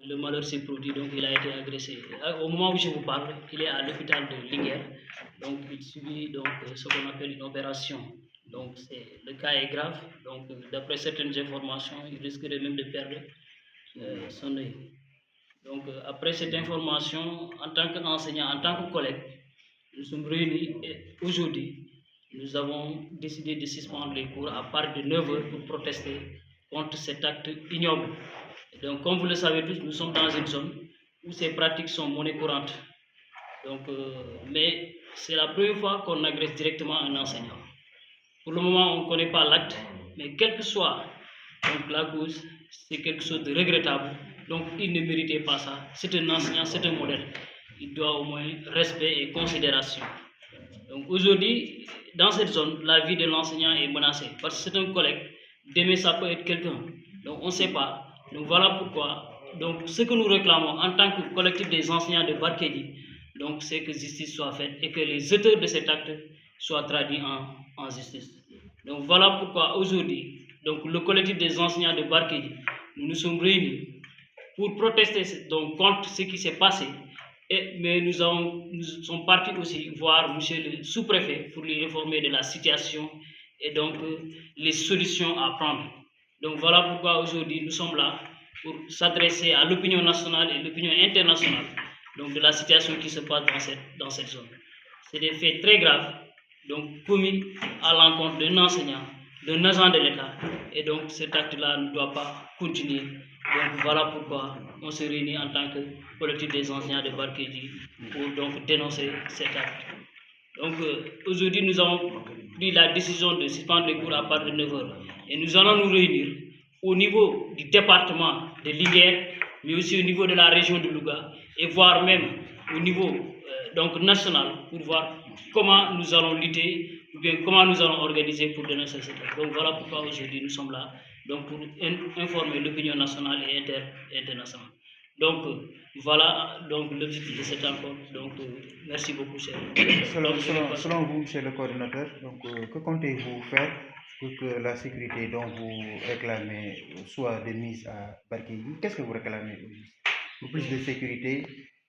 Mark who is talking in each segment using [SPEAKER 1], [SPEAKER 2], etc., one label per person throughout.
[SPEAKER 1] le malheur s'est produit, donc il a été agressé. Au moment où je vous parle, il est à l'hôpital de Linguère, donc il subit donc, ce qu'on appelle une opération. Donc le cas est grave, donc d'après certaines informations, il risquerait même de perdre son œil. Donc après cette information, en tant qu'enseignant, en tant que collègue, nous sommes réunis et aujourd'hui, nous avons décidé de suspendre les cours à partir de 9 h pour protester contre cet acte ignoble. Donc, comme vous le savez tous, nous sommes dans une zone où ces pratiques sont monnaie courante. Donc, mais c'est la première fois qu'on agresse directement un enseignant. Pour le moment, on ne connaît pas l'acte, mais quelle que soit donc, la cause, c'est quelque chose de regrettable. Donc, il ne méritait pas ça. C'est un enseignant, c'est un modèle. Il doit au moins respect et considération. Donc, aujourd'hui, dans cette zone, la vie de l'enseignant est menacée parce que c'est un collègue. Demain, ça peut être quelqu'un. Donc, on ne sait pas. Donc, voilà pourquoi. Donc, ce que nous réclamons en tant que collectif des enseignants de Barkédi, donc, c'est que justice soit faite et que les auteurs de cet acte soient traduits en justice. Donc, voilà pourquoi aujourd'hui, donc, le collectif des enseignants de Barkédi, nous nous sommes réunis pour protester donc, contre ce qui s'est passé. Mais nous sommes partis aussi voir M. le sous-préfet pour lui informer de la situation et donc les solutions à prendre. Donc voilà pourquoi aujourd'hui nous sommes là pour s'adresser à l'opinion nationale et l'opinion internationale donc de la situation qui se passe dans cette zone. C'est des faits très graves donc commis à l'encontre d'un enseignant, d'un agent de l'État, et donc cet acte-là ne doit pas continuer. Donc voilà pourquoi on se réunit en tant que collectif des enseignants de Barkédi pour donc dénoncer cet acte. Donc aujourd'hui nous avons pris la décision de suspendre les cours à partir de 9 h et nous allons nous réunir au niveau du département de Linguère, mais aussi au niveau de la région de Louga et voire même au niveau donc national pour voir comment nous allons lutter ou bien comment nous allons organiser pour dénoncer cet acte. Donc voilà pourquoi aujourd'hui nous sommes là donc pour informer l'opinion nationale et internationale. Donc voilà donc l'objectif de cette rencontre. Donc merci beaucoup, cher.
[SPEAKER 2] Selon vous, monsieur le coordinateur, donc que comptez-vous faire pour que la sécurité dont vous réclamez soit de mise à Barkédi? Qu'est-ce que vous réclamez pour plus de sécurité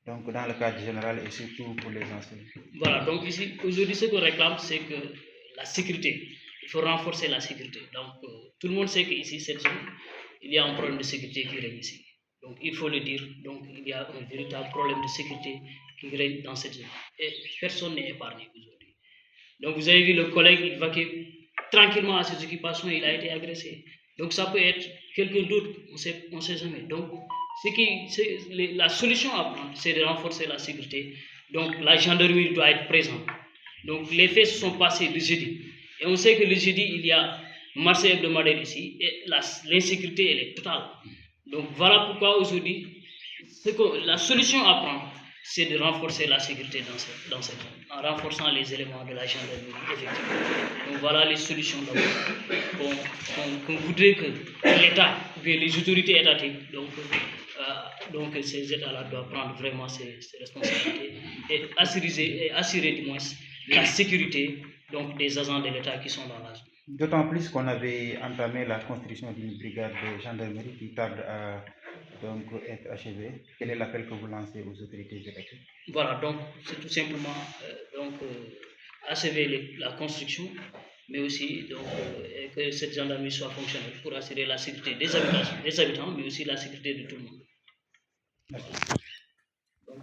[SPEAKER 2] donc dans le cadre général et surtout pour les enseignants?
[SPEAKER 1] Voilà, donc ici aujourd'hui ce qu'on réclame c'est que la sécurité, il faut renforcer la sécurité. Donc tout le monde sait qu'ici cette zone, il y a un problème de sécurité qui règne ici. Donc il faut le dire, donc il y a un véritable problème de sécurité qui règne dans cette zone. Et personne n'est épargné aujourd'hui. Donc vous avez vu le collègue, il vaquait tranquillement à ses occupations, il a été agressé. Donc ça peut être quelqu'un d'autre, on ne sait jamais. Donc la solution à prendre, c'est de renforcer la sécurité. Donc la gendarmerie doit être présente. Donc les faits se sont passés le jeudi. Et on sait que le jeudi, il y a marché hebdomadaire ici et l'insécurité, elle est totale. Donc voilà pourquoi aujourd'hui, la solution à prendre, c'est de renforcer la sécurité dans cette zone, en renforçant les éléments de la gendarmerie, effectivement. Donc voilà les solutions qu'on voudrait que l'État, ou bien les autorités étatiques, donc ces États-là doivent prendre vraiment ces responsabilités et assurer du moins la sécurité donc, des agents de l'État qui sont dans la zone.
[SPEAKER 2] D'autant plus qu'on avait entamé la construction d'une brigade de gendarmerie qui tarde à donc, être achevée. Quel est l'appel que vous lancez aux autorités étatiques?
[SPEAKER 1] Voilà, donc c'est tout simplement achever la construction, mais aussi donc, que cette gendarmerie soit fonctionnelle pour assurer la sécurité des habitants, mais aussi la sécurité de tout le monde.
[SPEAKER 2] Merci.